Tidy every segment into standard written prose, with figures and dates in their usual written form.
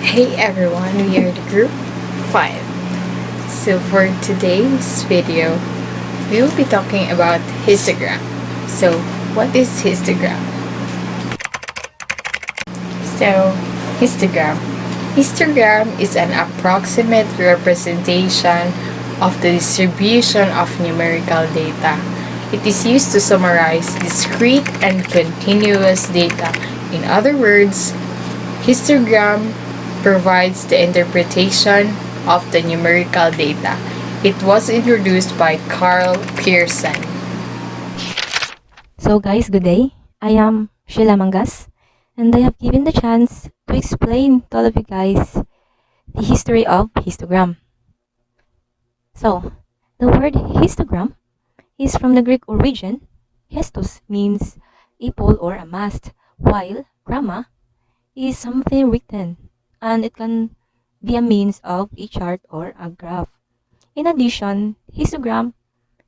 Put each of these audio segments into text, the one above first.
Hey everyone, we are the group 5. So for today's video, we will be talking about histogram. So what is histogram? So histogram. Histogram is an approximate representation of the distribution of numerical data. It is used to summarize discrete and continuous data. In other words, histogram provides the interpretation of the numerical data. It was introduced by Carl Pearson. So guys, good day. I am Sheila Mangas, and I have given the chance to explain to all of you guys the history of histogram. So, the word histogram is from the Greek origin. Histos means a pole or a mast, while gramma is something written, and it can be a means of a chart or a graph. In addition, histogram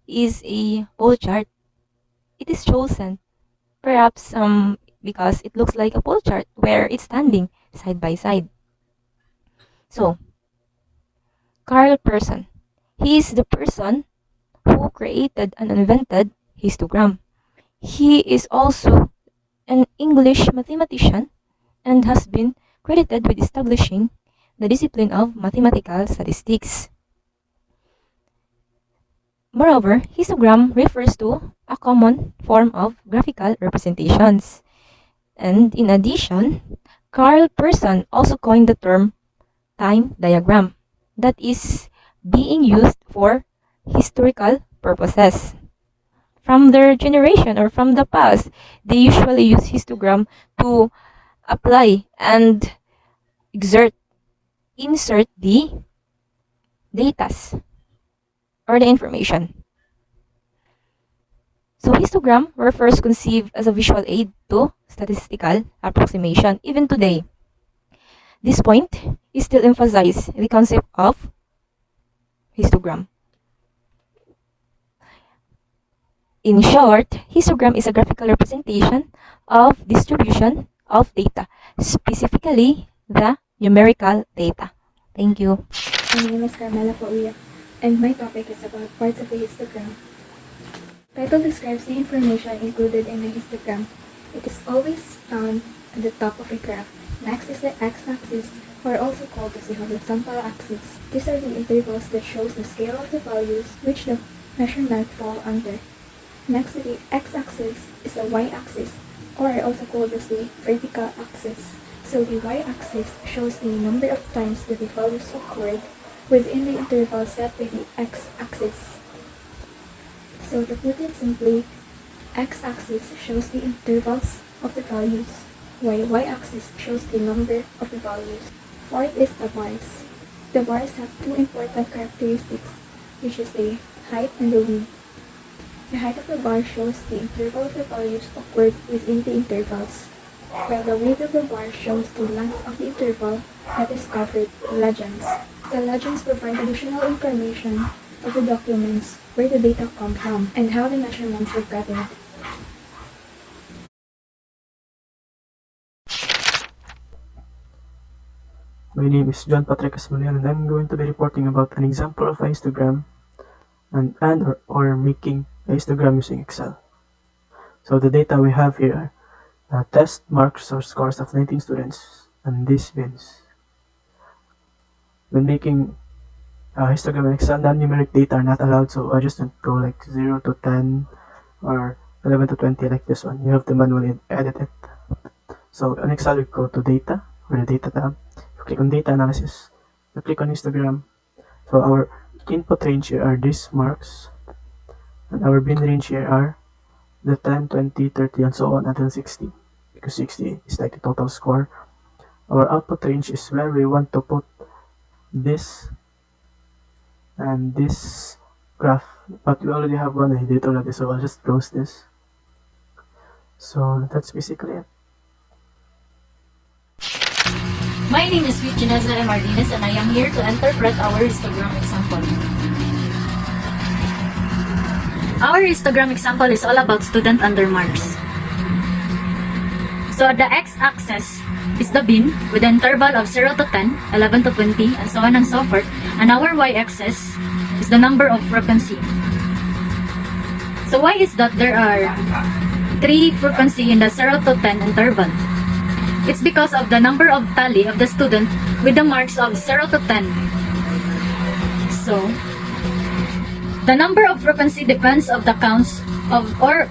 is a pole chart. It is chosen perhaps because it looks like a pole chart where it's standing side by side. So, Carl Person. He is the person who created and invented histogram. He is also an English mathematician and has been credited with establishing the discipline of mathematical statistics. Moreover, histogram refers to a common form of graphical representations. And in addition, Carl Person also coined the term time diagram that is being used for historical purposes. From their generation or from the past, they usually use histogram to apply and insert the datas or the information. So histogram were first conceived as a visual aid to statistical approximation. Even today, this point is still emphasized the concept of histogram. In short, histogram is a graphical representation of distribution of data, specifically the numerical data. Thank you. My name is Carmela Pauya, and my topic is about parts of a histogram. Title describes the information included in a histogram. It is always found at the top of a graph. Next is the x-axis, or also called as the horizontal axis. These are the intervals that shows the scale of the values which the measurement fall under. Next to the x-axis is the y-axis, or also called as the vertical axis. So the y-axis shows the number of times that the values occurred within the interval set by the x-axis. So to put it simply, x-axis shows the intervals of the values, while y-axis shows the number of the values. Fourth is the bars. The bars have two important characteristics, which is the height and the width. The height of the bar shows the interval of the values occurred within the intervals, while the width of the bar shows the length of the interval that is covered, legends. The legends provide additional information of the documents, where the data come from, and how the measurements were gathered. My name is John Patrick Asmolian, and I'm going to be reporting about an example of a histogram or making a histogram using Excel. So the data we have here are test marks or scores of 19 students, and this means when making a histogram in Excel, non-numeric data are not allowed, so I just don't go like 0 to 10 or 11 to 20 like this one. You have to manually edit it. So in Excel, you go to data or the data tab. You click on data analysis. You click on histogram. So our input range here are these marks, and our bin range here are the 10, 20, 30, and so on until 60, because 60 is like the total score. Our output range is where we want to put this and this graph, but we already have one, I did already, so I'll just close this. So that's basically it. My name is Virginesa M. Martinez, and I am here to interpret our histogram example. Our histogram example is all about student under marks. So the x-axis is the bin with an interval of 0 to 10, 11 to 20, and so on and so forth. And our y-axis is the number of frequency. So why is that there are 3 frequency in the 0 to 10 interval? It's because of the number of tally of the student with the marks of 0 to 10. So, the number of frequency depends of the counts of or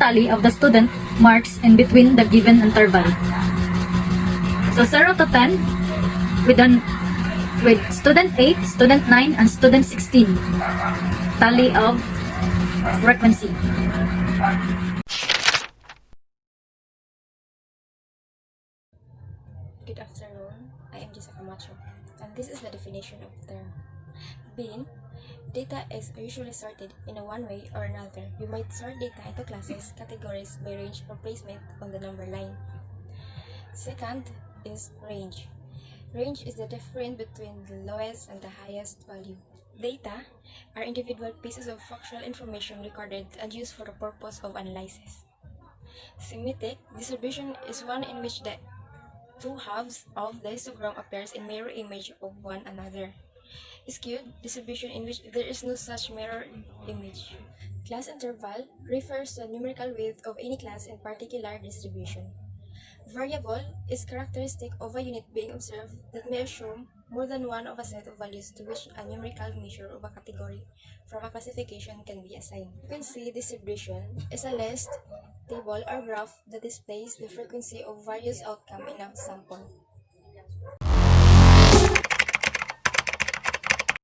tally of the student marks in between the given interval. So 0 to 10 with student 8, student 9, and student 16 tally of frequency. Good afternoon, I am Jessica Camacho, and this is the definition of the term. Bin, data is usually sorted in a one way or another. You might sort data into classes, categories by range or placement on the number line. Second is range. Range is the difference between the lowest and the highest value. Data are individual pieces of factual information recorded and used for the purpose of analysis. Symmetric distribution is one in which the two halves of the histogram appears in mirror image of one another. Skewed distribution in which there is no such mirror image. Class interval refers to the numerical width of any class in particular distribution. Variable is characteristic of a unit being observed that may assume more than one of a set of values to which a numerical measure of a category from a classification can be assigned. Frequency distribution is a list, table, or graph that displays the frequency of various outcomes in a sample.